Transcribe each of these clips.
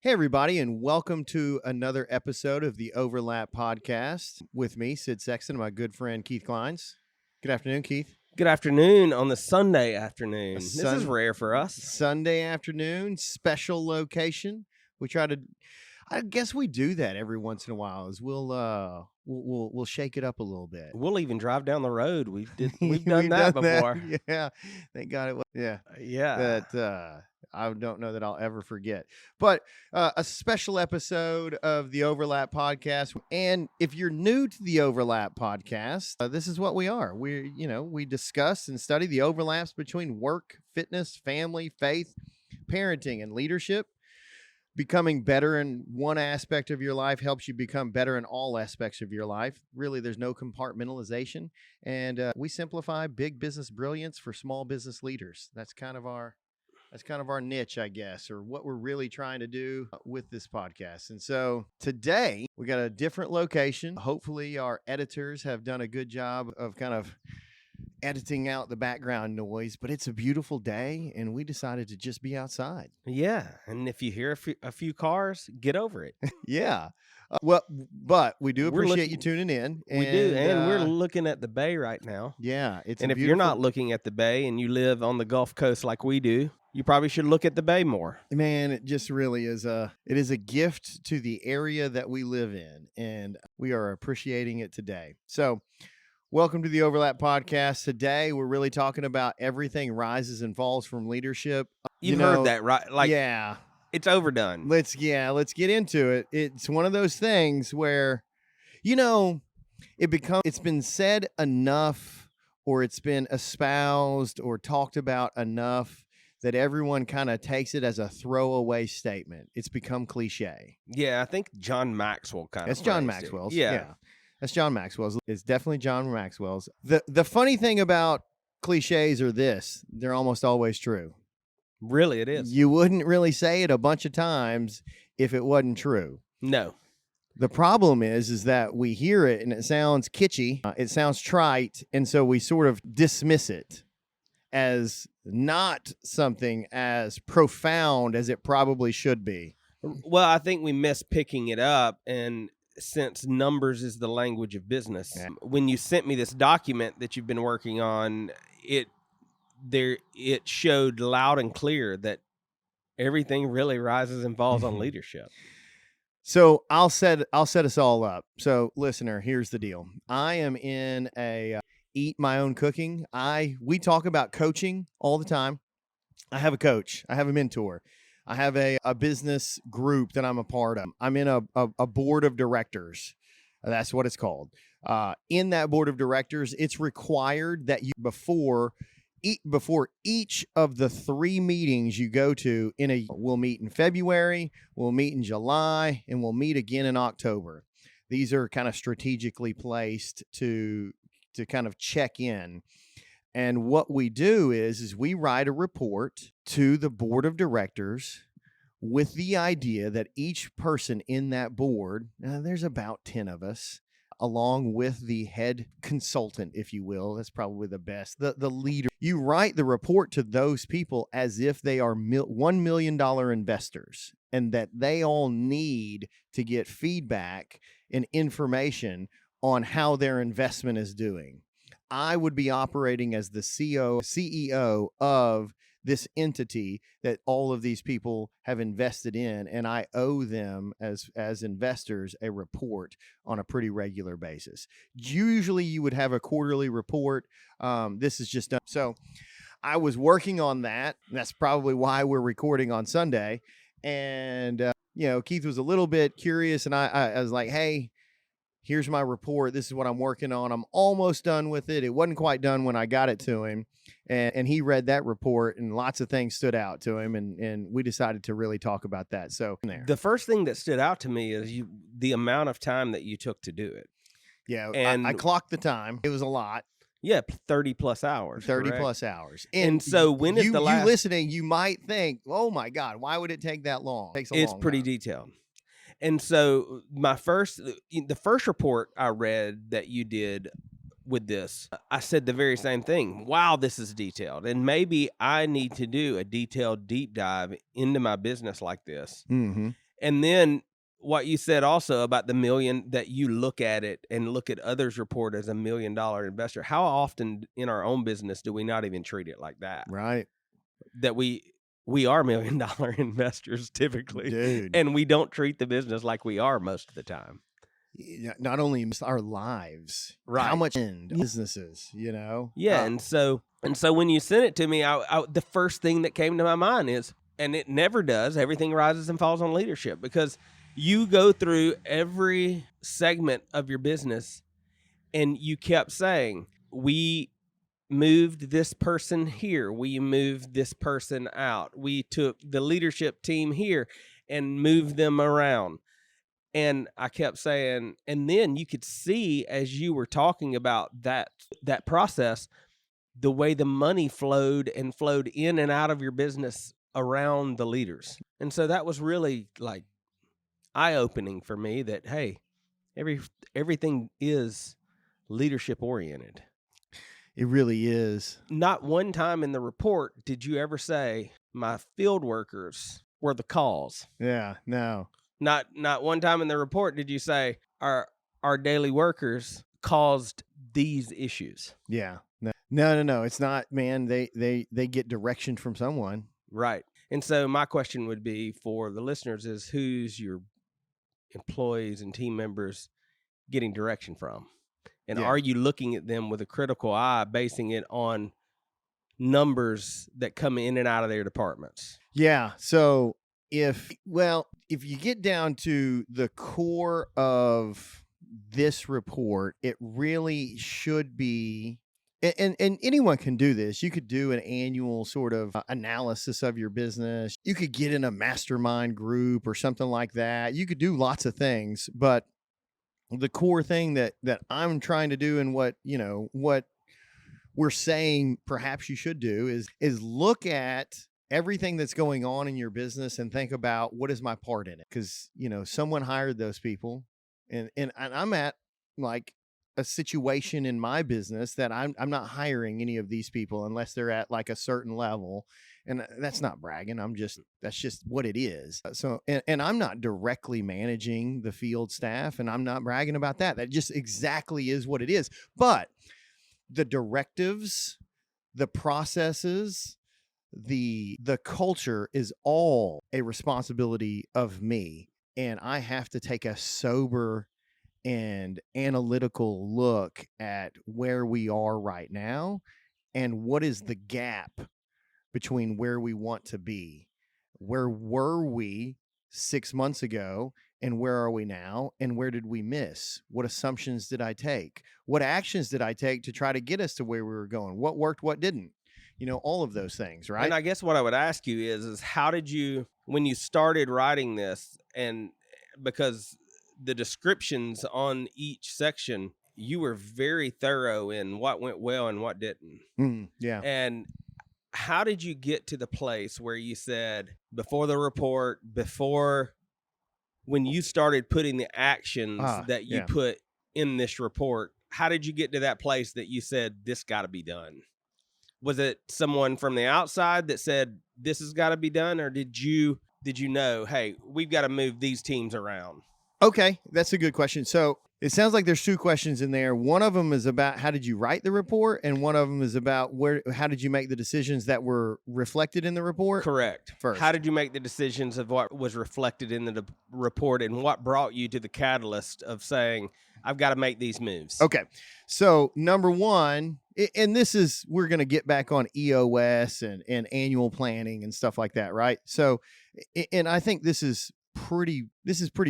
Hey, everybody, and welcome to another episode of the Overlap Podcast with me, Sid Sexton, and my good friend Keith Kleins. Good afternoon, Keith. Good afternoon on the Sunday afternoon. This is rare for us. Sunday afternoon, special location. We try to, I guess we do that every once in a while. Is we'll shake it up a little bit. We'll even drive down the road. We've done that before. Yeah, thank God it was. Yeah. Yeah. I don't know that I'll ever forget. But a special episode of the Overlap Podcast. And if you're new to the Overlap Podcast, this is what we are. We discuss and study the overlaps between work, fitness, family, faith, parenting, and leadership. Becoming better in one aspect of your life helps you become better in all aspects of your life. Really, there's no compartmentalization. And we simplify big business brilliance for small business leaders. That's kind of our niche, I guess, or what we're really trying to do with this podcast. And so today we got a different location. Hopefully our editors have done a good job of kind of editing out the background noise, but it's a beautiful day and we decided to just be outside. Yeah. And if you hear a few cars, get over it. Yeah. But we do appreciate you tuning in. We do. And we're looking at the bay right now. Yeah. And if you're not looking at the bay and you live on the Gulf Coast like we do, you probably should look at the bay more. Man, it just really is it is a gift to the area that we live in, and we are appreciating it today. So welcome to the Overlap Podcast. Today, we're really talking about everything rises and falls from leadership. You've heard that, right? Yeah. It's overdone. Let's get into it. It's one of those things where, it's been said enough, or it's been espoused or talked about enough that everyone kind of takes it as a throwaway statement. It's become cliche. Yeah, I think John Maxwell kind of. That's John Maxwell's. Yeah. That's John Maxwell's. It's definitely John Maxwell's. The funny thing about cliches are this: they're almost always true. Really, it is. You wouldn't really say it a bunch of times if it wasn't true. No. The problem is that we hear it and it sounds kitschy, it sounds trite, and so we sort of dismiss it as not something as profound as it probably should be. Well, I think we miss picking it up, and since numbers is the language of business, when you sent me this document that you've been working on, it showed loud and clear that everything really rises and falls on leadership. So I'll set us all up. So listener, here's the deal. I am in a eat my own cooking. We talk about coaching all the time. I have a coach. I have a mentor. I have a business group that I'm a part of. I'm in a board of directors. That's what it's called. In that board of directors, it's required that you before each of the 3 meetings you go to we'll meet in February, we'll meet in July, and we'll meet again in October. These are kind of strategically placed to kind of check in. And what we do is we write a report to the board of directors with the idea that each person in that board, there's about 10 of us, along with the head consultant, if you will, that's probably the best, the leader. You write the report to those people as if they are $1 million investors and that they all need to get feedback and information on how their investment is doing. I would be operating as the CEO of this entity that all of these people have invested in, and I owe them as investors a report on a pretty regular basis. Usually you would have a quarterly report. This is just done. So I was working on that. That's probably why we're recording on Sunday. And, Keith was a little bit curious, and I was like, hey, here's my report. This is what I'm working on. I'm almost done with it. It wasn't quite done when I got it to him. And he read that report, and lots of things stood out to him. And we decided to really talk about that. So the first thing that stood out to me is the amount of time that you took to do it. Yeah. And I clocked the time. It was a lot. Yeah. 30 plus hours. 30 correct? Plus hours. And so when is the last? You listening, you might think, oh my God, why would it take that long? It's pretty detailed. And so the first report I read that you did with this, I said the very same thing. Wow, this is detailed. And maybe I need to do a detailed deep dive into my business like this. Mm-hmm. And then what you said also about the million, that you look at it and look at others' report as $1 million investor. How often in our own business do we not even treat it like that? Right. That we are $1 million investors typically, Dude. and we don't treat the business like we are most of the time. Not only our lives, how Right. much in businesses, you know? Yeah, and so when you sent it to me, I the first thing that came to my mind is, and it never does, everything rises and falls on leadership, because you go through every segment of your business and you kept saying, we moved this person here, we moved this person out, we took the leadership team here and moved them around. And I kept saying, and then you could see as you were talking about that process, the way the money flowed in and out of your business around the leaders. And so that was really like eye-opening for me that, hey, everything is leadership oriented. It really is. Not one time in the report did you ever say my field workers were the cause. Yeah, no. Not one time in the report did you say our daily workers caused these issues. Yeah. No. It's not, man. They get direction from someone. Right. And so my question would be for the listeners is, who's your employees and team members getting direction from? And are you looking at them with a critical eye, basing it on numbers that come in and out of their departments? Yeah. So if you get down to the core of this report, it really should be, and anyone can do this. You could do an annual sort of analysis of your business. You could get in a mastermind group or something like that. You could do lots of things, but the core thing that I'm trying to do, and what we're saying perhaps you should do, is look at everything that's going on in your business and think about, what is my part in it? Because someone hired those people, and I'm at like a situation in my business that I'm not hiring any of these people unless they're at like a certain level. And that's not bragging. That's just what it is. So, and I'm not directly managing the field staff, and I'm not bragging about that. That just exactly is what it is. But the directives, the processes, the culture is all a responsibility of me. And I have to take a sober and analytical look at where we are right now and what is the gap between where we want to be. Where were we 6 months ago, and where are we now, and where did we miss? What assumptions did I take? What actions did I take to try to get us to where we were going? What worked, what didn't? All of those things, right? And I guess what I would ask you is how did you, when you started writing this, and because the descriptions on each section, you were very thorough in what went well and what didn't. Yeah. And how did you get to the place where you said, before the report, when you started putting the actions that you put in this report, how did you get to that place that you said, this got to be done? Was it someone from the outside that said, this has got to be done? Or did you know, hey, we've got to move these teams around? Okay, that's a good question. So it sounds like there's two questions in there. One of them is about how did you write the report, and one of them is about how did you make the decisions that were reflected in the report? Correct. First, how did you make the decisions of what was reflected in the report, and what brought you to the catalyst of saying, I've got to make these moves? Okay, so number one, and this is, we're going to get back on EOS and annual planning and stuff like that, right? So, and I think this is pretty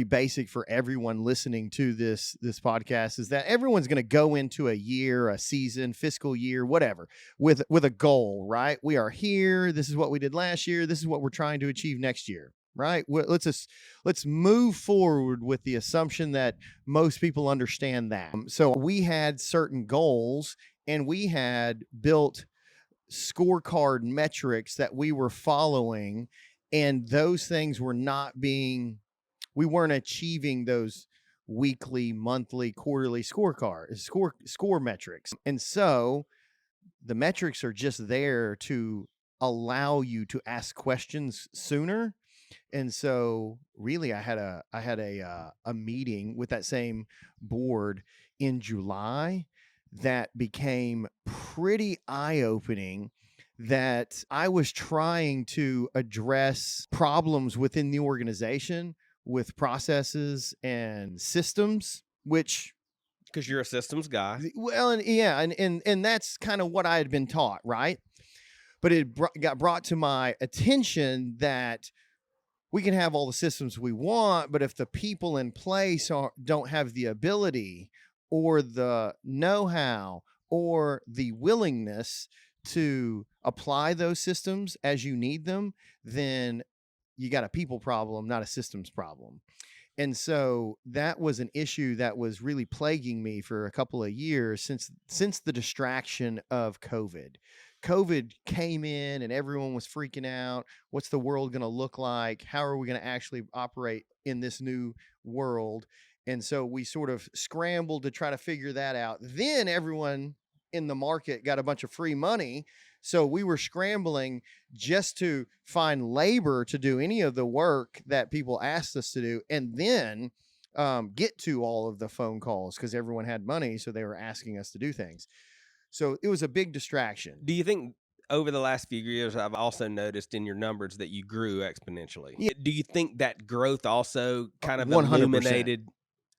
basic for everyone listening to this podcast, is that everyone's going to go into a year, a season, fiscal year, whatever, with a goal, right? We are here. This is what we did last year. This is what we're trying to achieve next year, right? Let's move forward with the assumption that most people understand that. So we had certain goals, and we had built scorecard metrics that we were following. And those things were we weren't achieving those weekly, monthly, quarterly score metrics. And so the metrics are just there to allow you to ask questions sooner And so really I had a meeting with that same board in July that became pretty eye-opening, that I was trying to address problems within the organization with processes and systems, which Because you're a systems guy. well, and yeah, and that's kind of what I had been taught, right? But it got brought to my attention that we can have all the systems we want, but if the people in place don't have the ability or the know-how or the willingness to apply those systems as you need them, then you got a people problem, not a systems problem. And so that was an issue that was really plaguing me for a couple of years since the distraction of COVID. COVID came in and everyone was freaking out. What's the world going to look like? How are we going to actually operate in this new world? And so we sort of scrambled to try to figure that out. Then everyone in the market got a bunch of free money. So we were scrambling just to find labor to do any of the work that people asked us to do, and then get to all of the phone calls because everyone had money. So they were asking us to do things. So it was a big distraction. Do you think over the last few years, I've also noticed in your numbers that you grew exponentially? Yeah. Do you think that growth also kind of 100%.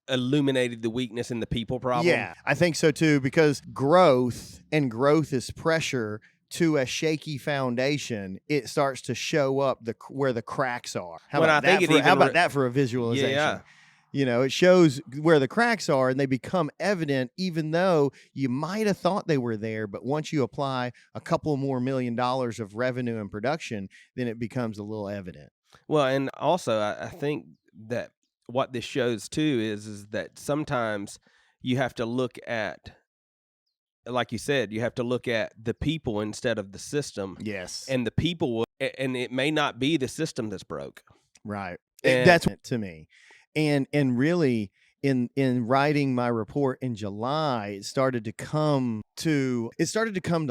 illuminated the weakness in the people problem? Yeah, I think so too, because growth is pressure to a shaky foundation. It starts to show up where the cracks are. How about that for a visualization? Yeah. You know, it shows where the cracks are and they become evident, even though you might have thought they were there. But once you apply a couple more $1 million of revenue and production, then it becomes a little evident. Well, and also I think that what this shows too is that sometimes you have to look at, like you said, you have to look at the people instead of the system. Yes. And the people, and it may not be the system that's broke. Right. And that's to me. And really in writing my report in July, it started to come to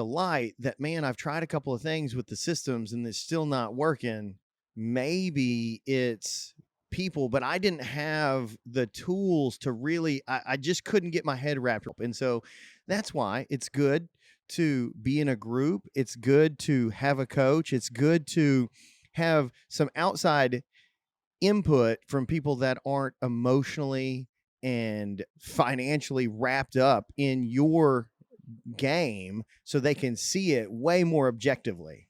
light that, man, I've tried a couple of things with the systems and it's still not working. Maybe it's people, but I didn't have the tools to really, I just couldn't get my head wrapped up. And so that's why it's good to be in a group. It's good to have a coach. It's good to have some outside input from people that aren't emotionally and financially wrapped up in your game so they can see it way more objectively.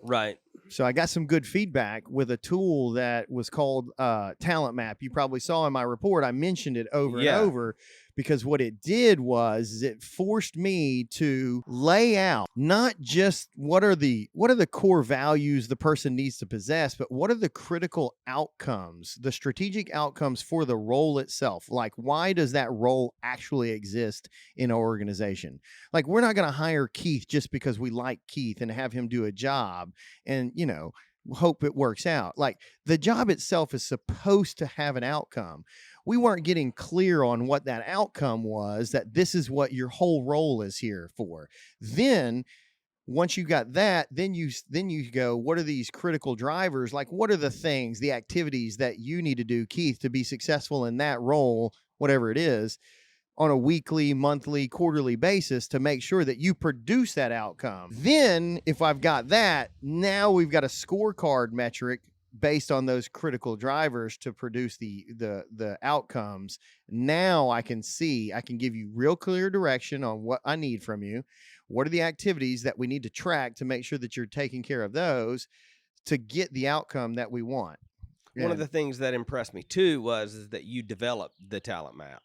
Right. So I got some good feedback with a tool that was called Talent Map. You probably saw in my report, I mentioned it over and over, because what it did was it forced me to lay out not just what are the core values the person needs to possess, but what are the critical outcomes, the strategic outcomes for the role itself. Like, why does that role actually exist in our organization? Like, we're not going to hire Keith just because we like Keith and have him do a job and, you know, hope it works out. Like, the job itself is supposed to have an outcome. We weren't getting clear on what that outcome was, that this is what your whole role is here for. Then once you got that, then you go, what are these critical drivers? Like, what are the things, the activities that you need to do, Keith, to be successful in that role, whatever it is, on a weekly, monthly, quarterly basis to make sure that you produce that outcome. Then if I've got that, now we've got a scorecard metric based on those critical drivers to produce the outcomes. Now I can give you real clear direction on what I need from you. What are the activities that we need to track to make sure that you're taking care of those to get the outcome that we want? One of the things that impressed me too is that you developed the talent map.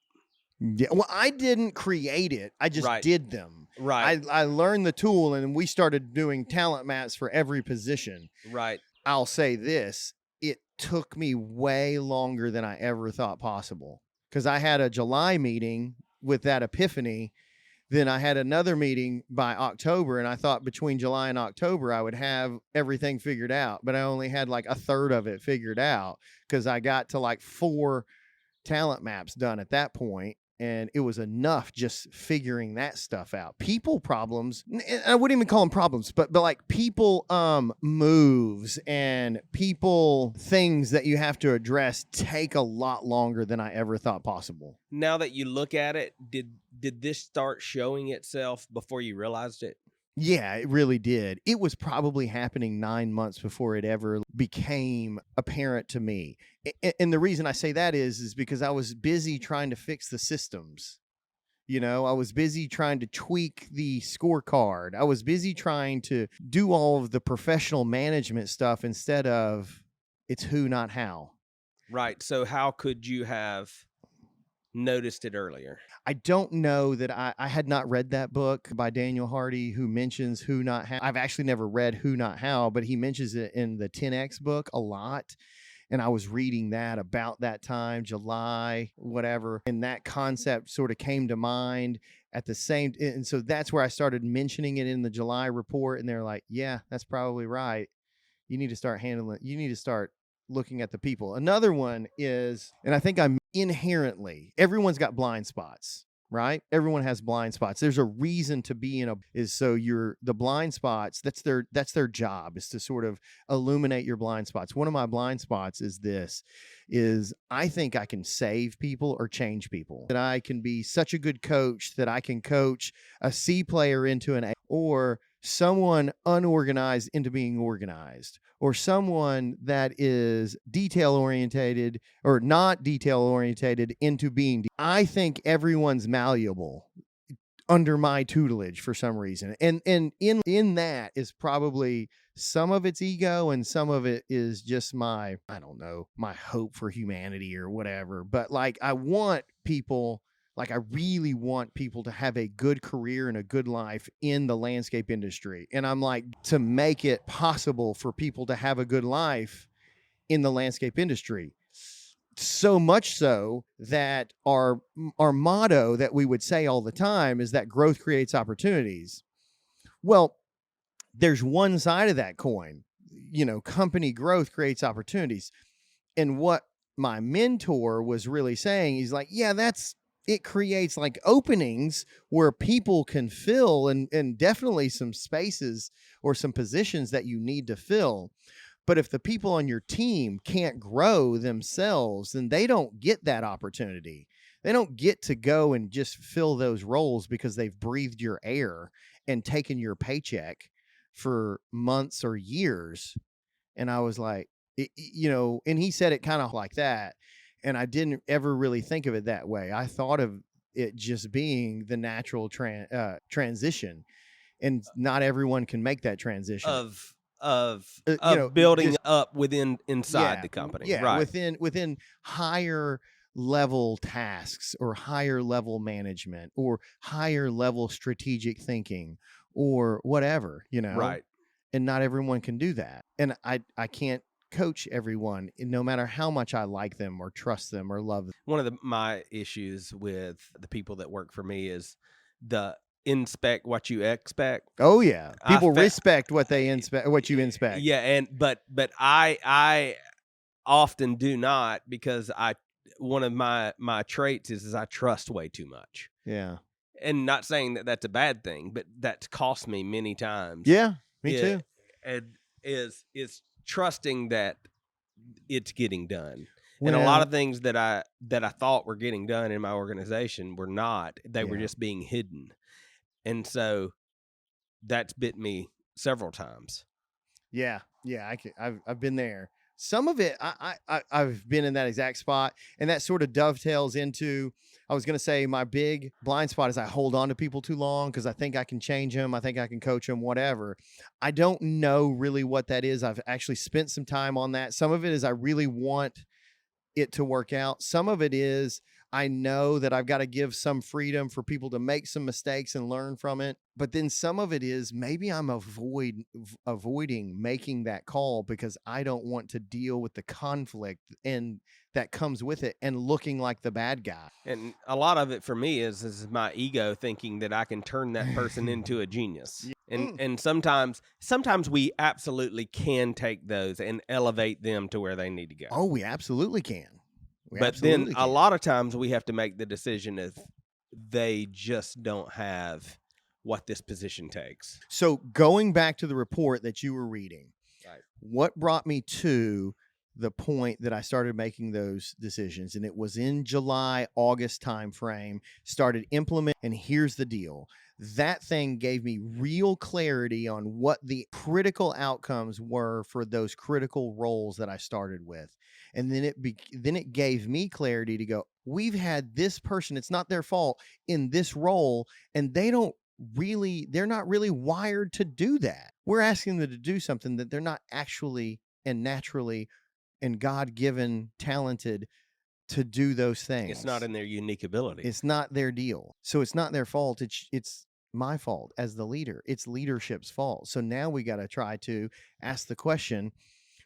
Yeah, well, I didn't create it. I just did them. Right. I learned the tool and we started doing talent maps for every position. Right. I'll say this, it took me way longer than I ever thought possible, because I had a July meeting with that epiphany. Then I had another meeting by October, and I thought between July and October I would have everything figured out, but I only had like a third of it figured out because I got to like 4 talent maps done at that point. And it was enough just figuring that stuff out. People problems, I wouldn't even call them problems, but like people moves and people things that you have to address take a lot longer than I ever thought possible. Now that you look at it, did this start showing itself before you realized it? Yeah, it really did. It was probably happening 9 months before it ever became apparent to me. And the reason I say that is because I was busy trying to fix the systems. You know, I was busy trying to tweak the scorecard. I was busy trying to do all of the professional management stuff instead of it's who, not how. Right. So how could you have noticed it earlier? I don't know that I had not read that book by Daniel Hardy who mentions who, not how. I've actually never read Who, Not How, but he mentions it in the 10X book a lot. And I was reading that about that time, July, whatever. And that concept sort of came to mind at the same. And so that's where I started mentioning it in the July report. And they're like, yeah, that's probably right. You need to start looking at the people. Another one is, and I think I'm inherently, everyone's got blind spots, right? Everyone has blind spots. There's a reason to be the blind spots, that's their job, is to sort of illuminate your blind spots. One of my blind spots is I think I can save people or change people. That I can be such a good coach that I can coach a C player into an A, or someone unorganized into being organized, or someone that is detail orientated or not detail orientated into being. I think everyone's malleable under my tutelage for some reason. And in that is probably some of it's ego and some of it is just my hope for humanity or whatever. But like I really want people to have a good career and a good life in the landscape industry. And I'm like, to make it possible for people to have a good life in the landscape industry. So much so that our motto that we would say all the time is that growth creates opportunities. Well, there's one side of that coin. You know, company growth creates opportunities. And what my mentor was really saying, he's like, yeah, it creates like openings where people can fill and definitely some spaces or some positions that you need to fill. But if the people on your team can't grow themselves, then they don't get that opportunity. They don't get to go and just fill those roles because they've breathed your air and taken your paycheck for months or years. And I was like, and he said it kind of like that. And I didn't ever really think of it that way. I thought of it just being the natural transition, and not everyone can make that transition of building up inside the company. Yeah, right. within higher level tasks or higher level management or higher level strategic thinking or whatever, Right. And not everyone can do that. And I can't coach everyone, no matter how much I like them or trust them or love them. One of my issues with the people that work for me is the inspect what you expect. Oh yeah, people respect what they inspect, what you inspect. Yeah, but I often do not, because one of my traits is I trust way too much. Yeah, and not saying that that's a bad thing, but that's cost me many times. Yeah, me too. And is trusting that it's getting done. And a lot of things that I thought were getting done in my organization were not. They were just being hidden. And so that's bit me several times. Yeah. I've been there. Some of it, I've been in that exact spot, and that sort of dovetails into, I was going to say, my big blind spot is I hold on to people too long because I think I can change them. I think I can coach them, whatever. I don't know really what that is. I've actually spent some time on that. Some of it is I really want it to work out. Some of it is I know that I've got to give some freedom for people to make some mistakes and learn from it. But then some of it is maybe I'm avoiding making that call because I don't want to deal with the conflict and that comes with it and looking like the bad guy. And a lot of it for me is my ego thinking that I can turn that person into a genius. And sometimes we absolutely can take those and elevate them to where they need to go. Oh, we absolutely can. We But then absolutely a can. lot of times we have to make the decision if they just don't have what this position takes. So going back to the report that you were reading, Right. what brought me to the point that I started making those decisions? And it was in July, August timeframe, started implementing. And here's the deal. That thing gave me real clarity on what the critical outcomes were for those critical roles that I started with. And then it gave me clarity to go, we've had this person, it's not their fault, in this role, and they're not really wired to do that. We're asking them to do something that they're not actually and naturally and God-given talented to do those things. It's not in their unique ability. It's not their deal. So it's not their fault. It's my fault as the leader. It's leadership's fault. So now we got to try to ask the question,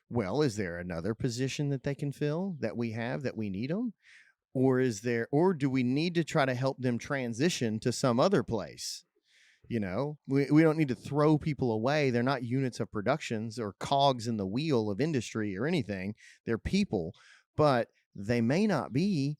well, is there another position that they can fill that we have that we need them? Or do we need to try to help them transition to some other place? You know, we don't need to throw people away. They're not units of productions or cogs in the wheel of industry or anything. They're people, but they may not be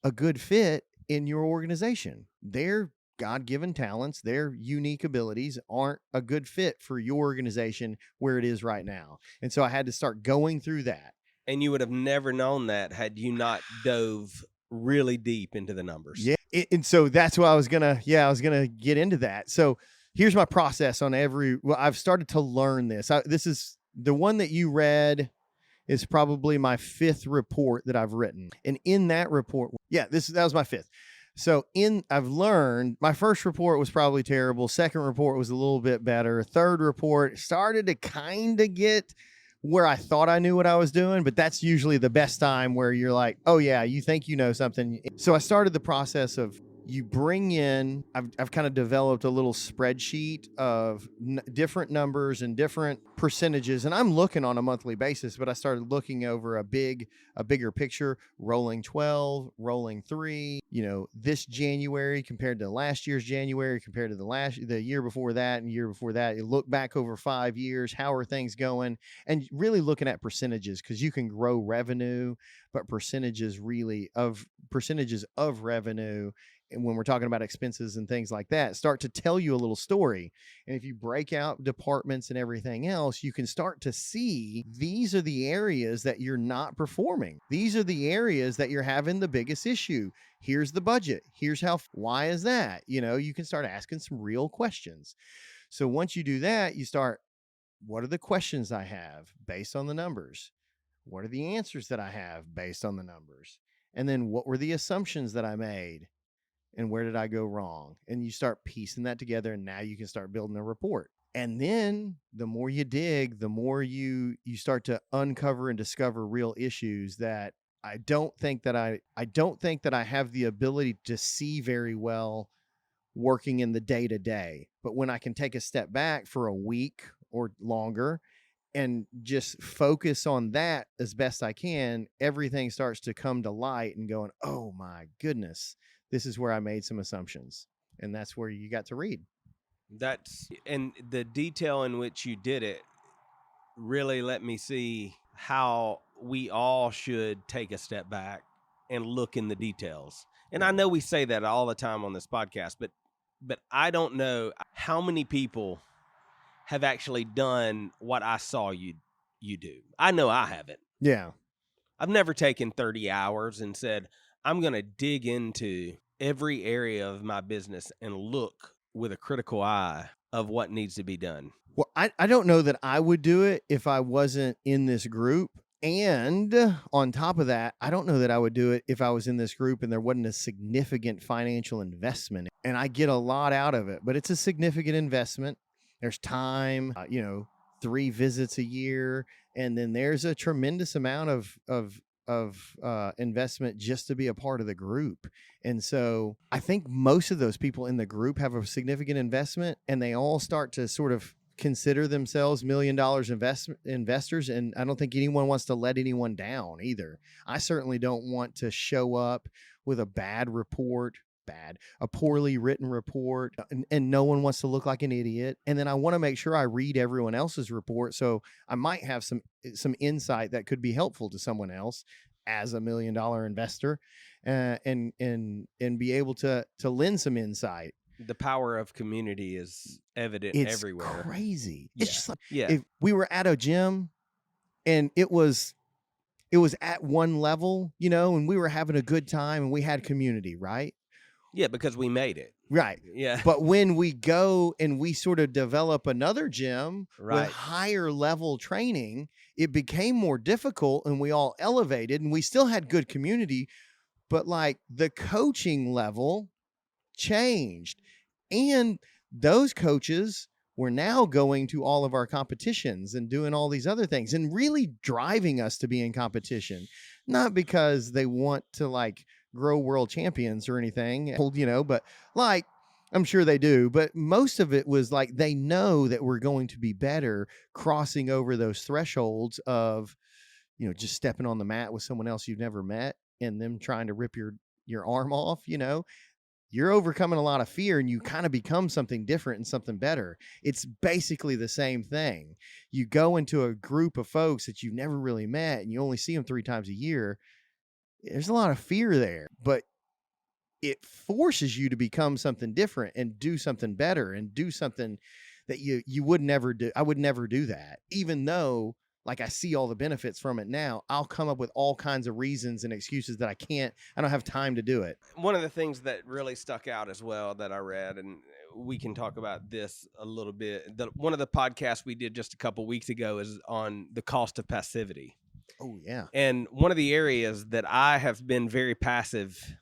a good fit in your organization. Their God-given talents, their unique abilities aren't a good fit for your organization where it is right now. And so I had to start going through that. And you would have never known that had you not dove really deep into the numbers. Yeah. And so that's what I was gonna get into that. So here's my process on I've started to learn this. This is the one that you read is probably my 5th report that I've written. And in that report, that was my 5th. So I've learned, my first report was probably terrible. Second report was a little bit better. Third report started to kind of get where I thought I knew what I was doing, but that's usually the best time where you're like, oh yeah, you think you know something. So I started the process of you bring in, I've kind of developed a little spreadsheet of different numbers and different percentages. And I'm looking on a monthly basis, but I started looking over a bigger picture, rolling 12, rolling 3, this January compared to last year's January, compared to the year before that and year before that. You look back over 5 years, how are things going? And really looking at percentages, because you can grow revenue, but percentages of revenue, and when we're talking about expenses and things like that, start to tell you a little story. And if you break out departments and everything else, you can start to see these are the areas that you're not performing. These are the areas that you're having the biggest issue. Here's the budget. Here's why is that? You can start asking some real questions. So once you do that, you start, what are the questions I have based on the numbers? What are the answers that I have based on the numbers? And then what were the assumptions that I made? And where did I go wrong? And you start piecing that together, and now you can start building a report. And then the more you dig, the more you start to uncover and discover real issues that I don't think that I have the ability to see very well working in the day-to-day. But when I can take a step back for a week or longer and just focus on that as best I can, everything starts to come to light and going, oh my goodness, this is where I made some assumptions. And that's where you got to read. And the detail in which you did it really let me see how we all should take a step back and look in the details. And I know we say that all the time on this podcast, but I don't know how many people have actually done what I saw you do. I know I haven't. Yeah. I've never taken 30 hours and said, I'm going to dig into every area of my business and look with a critical eye of what needs to be done. Well, I don't know that I would do it if I wasn't in this group. And on top of that, I don't know that I would do it if I was in this group and there wasn't a significant financial investment. And I get a lot out of it, but it's a significant investment. There's time, 3 visits a year. And then there's a tremendous amount of investment just to be a part of the group. And so I think most of those people in the group have a significant investment, and they all start to sort of consider themselves $1 million investors. And I don't think anyone wants to let anyone down either. I certainly don't want to show up with a bad report, a poorly written report, and no one wants to look like an idiot. And then I want to make sure I read everyone else's report, so I might have some insight that could be helpful to someone else. as a $1 million investor, and be able to lend some insight. The power of community is evident It's everywhere. crazy. Yeah. It's just like Yeah. if we were at a gym and it was at one level, and we were having a good time and we had community, right? Yeah, because we made it. Right. Yeah. But when we go and we sort of develop another gym Right. with higher level training, it became more difficult and we all elevated and we still had good community, but like the coaching level changed. And those coaches were now going to all of our competitions and doing all these other things and really driving us to be in competition, not because they want to like grow world champions or anything, but like, I'm sure they do, but most of it was like they know that we're going to be better crossing over those thresholds of, just stepping on the mat with someone else you've never met and them trying to rip your arm off. You're overcoming a lot of fear and you kind of become something different and something better. It's basically the same thing. You go into a group of folks that you've never really met and you only see them 3 times a year. There's a lot of fear there, but it forces you to become something different and do something better and do something that you would never do. I would never do that, even though like I see all the benefits from it now. I'll come up with all kinds of reasons and excuses that I don't have time to do it. One of the things that really stuck out as well that I read, and we can talk about this a little bit. One of the podcasts we did just a couple weeks ago is on the cost of passivity. Oh, yeah. And one of the areas that I have been very passive,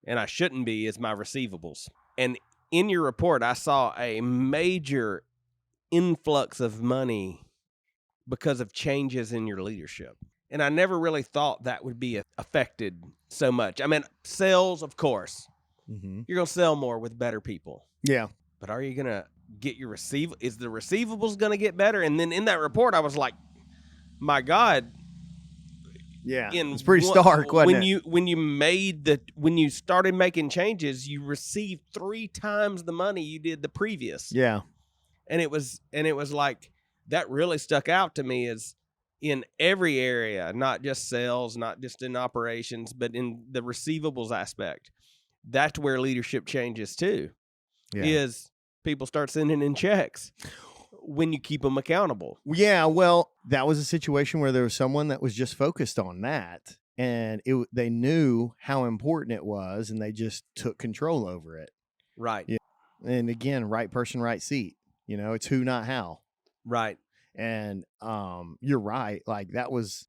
and I shouldn't be, is my receivables. And in your report, I saw a major influx of money because of changes in your leadership. And I never really thought that would be affected so much. I mean, sales, of course. Mm-hmm. You're going to sell more with better people. Yeah. But are you going to get your is the receivables going to get better? And then in that report, I was like, my God. Yeah. It's pretty stark, wasn't it? When you started making changes, you received 3 times the money you did the previous. Yeah. And it was like, that really stuck out to me is in every area, not just sales, not just in operations, but in the receivables aspect. That's where leadership changes too, is people start sending in checks when you keep them accountable. Yeah, well, that was a situation where there was someone that was just focused on that, and they knew how important it was, and they just took control over it. Right. Yeah. And again, right person, right seat. It's who, not how. Right. And you're right. Like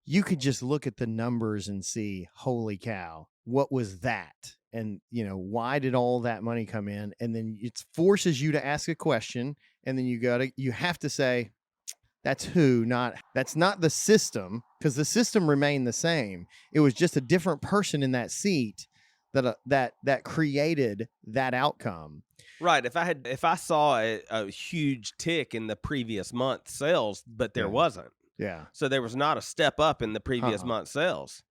you could just look at the numbers and see, holy cow, what was that? And, why did all that money come in? And then it forces you to ask a question. And then you have to say, that's who, that's not the system, because the system remained the same. It was just a different person in that seat that created that outcome. Right. If I saw a huge tick in the previous month sales, but there wasn't. Yeah. So there was not a step up in the previous month sales,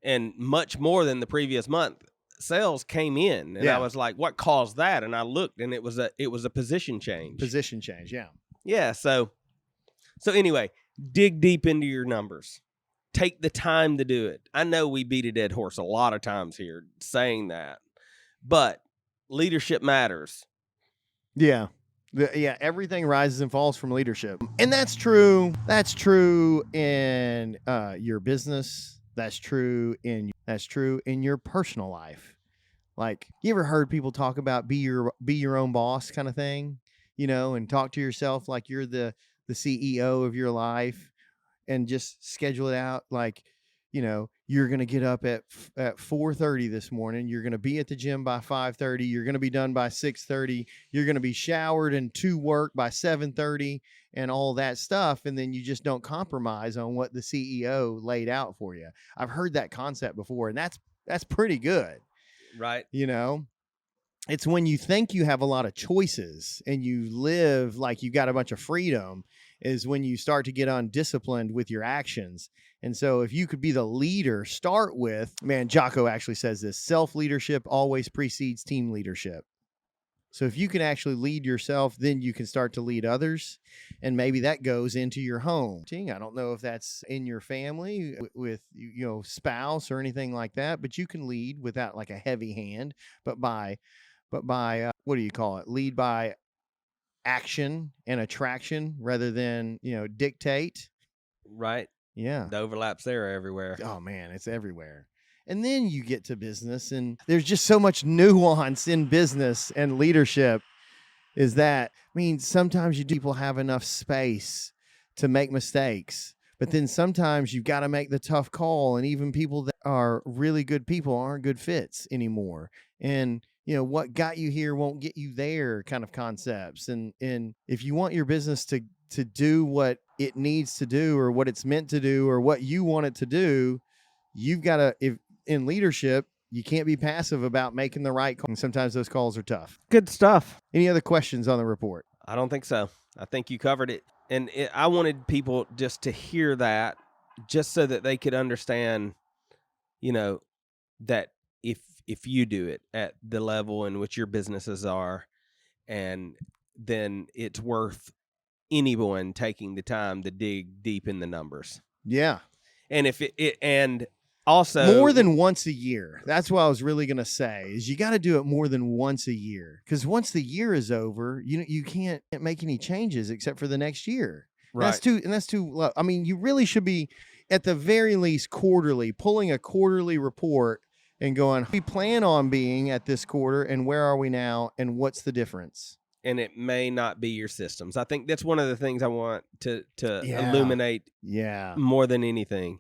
and much more than the previous month sales came in. And I was like, what caused that? And I looked, and it was a position change. Position change. Yeah. Yeah. So anyway, dig deep into your numbers. Take the time to do it. I know we beat a dead horse a lot of times here saying that, but leadership matters. Yeah. Everything rises and falls from leadership. And that's true. That's true in your business. That's true in your personal life. Like, you ever heard people talk about be your own boss kind of thing, and talk to yourself like you're the CEO of your life, and just schedule it out like, you're going to get up at 4:30 this morning. You're going to be at the gym by 5:30. You're going to be done by 6:30. You're going to be showered and to work by 7:30 and all that stuff. And then you just don't compromise on what the CEO laid out for you. I've heard that concept before, and that's pretty good. Right. It's when you think you have a lot of choices and you live like you got a bunch of freedom is when you start to get undisciplined with your actions. And so if you could be the leader, start with, Jocko actually says this, self-leadership always precedes team leadership. So if you can actually lead yourself, then you can start to lead others. And maybe that goes into your home. I don't know if that's in your family with spouse or anything like that, but you can lead without like a heavy hand, but by what do you call it? Lead by action and attraction rather than, dictate. Right. Yeah. The overlaps there are everywhere. Oh man, it's everywhere. And then you get to business, and there's just so much nuance in business and leadership. Is that, sometimes people have enough space to make mistakes, but then sometimes you've got to make the tough call, and even people that are really good people aren't good fits anymore. And what got you here won't get you there kind of concepts. And if you want your business to do what it needs to do or what it's meant to do or what you want it to do, you've got to, if in leadership, you can't be passive about making the right call. And sometimes those calls are tough. Good stuff. Any other questions on the report? I don't think so. I think you covered it. And I wanted people just to hear that, just so that they could understand, that if you do it at the level in which your businesses are, and then it's worth anyone taking the time to dig deep in the numbers. Yeah. And if and also more than once a year. That's what I was really going to say, is you got to do it more than once a year, because once the year is over, you can't make any changes except for the next year. Right. That's too low. You really should be at the very least quarterly, pulling a quarterly report and going, we plan on being at this quarter, and where are we now, and what's the difference? And it may not be your systems. I think that's one of the things I want to illuminate more than anything.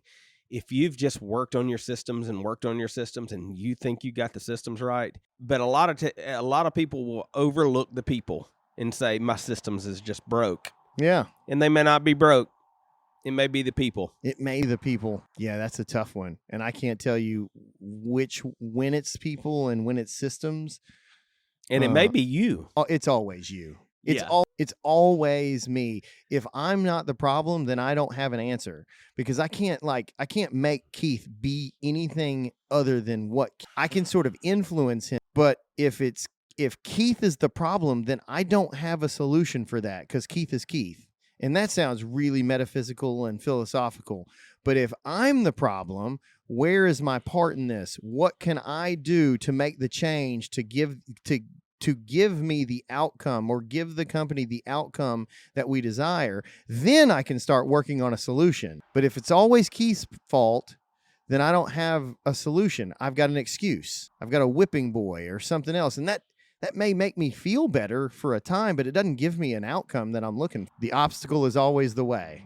If you've just worked on your systems and you think you got the systems right, but a lot of people will overlook the people and say, my systems is just broke. Yeah. And they may not be broke. It may be the people. Yeah, that's a tough one. And I can't tell you when it's people and when it's systems. And it may be you. It's always you. It's always me. If I'm not the problem, then I don't have an answer, because I can't make Keith be anything other than what I can sort of influence him. But if Keith is the problem, then I don't have a solution for that, because Keith is Keith. And that sounds really metaphysical and philosophical. But if I'm the problem, where is my part in this? What can I do to make the change to give me the outcome, or give the company the outcome that we desire? Then I can start working on a solution. But if it's always Keith's fault, then I don't have a solution. I've got an excuse. I've got a whipping boy or something else. And that may make me feel better for a time, but it doesn't give me an outcome that I'm looking for. The obstacle is always the way.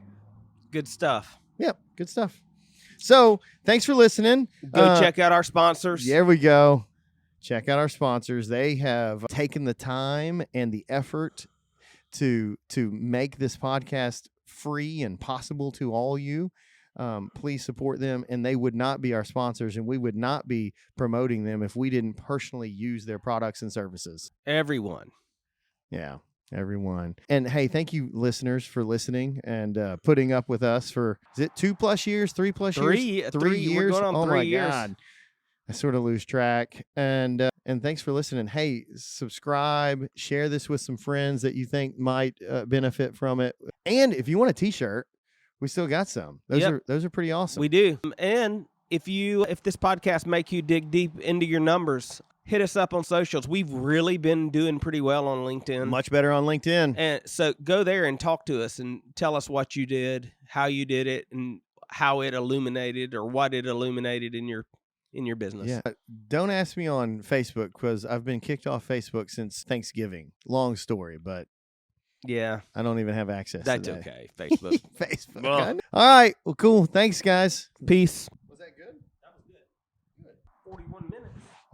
Good stuff. Yep, good stuff. So thanks for listening. Go check out our sponsors. There we go. Check out our sponsors. They have taken the time and the effort to make this podcast free and possible to all you. Please support them, and they would not be our sponsors, and we would not be promoting them if we didn't personally use their products and services. Everyone. Yeah, everyone. And hey, thank you, listeners, for listening and putting up with us for, is it 2+ years, 3+ years? 3 years. We're going on 3 years. Oh my God. I sort of lose track. And thanks for listening. Hey, subscribe, share this with some friends that you think might benefit from it. And if you want a t-shirt, we still got some. Those are pretty awesome. We do. And if this podcast make you dig deep into your numbers, hit us up on socials. We've really been doing pretty well on LinkedIn. Much better on LinkedIn. And so go there and talk to us and tell us what you did, how you did it, and how it illuminated, or what it illuminated in your business. Yeah. Don't ask me on Facebook, because I've been kicked off Facebook since Thanksgiving. Long story, but yeah, I don't even have access That's to that. okay. Facebook. Facebook. Well. All right. Well, cool. Thanks, guys. Peace. Was that good? That was good. 41 minutes.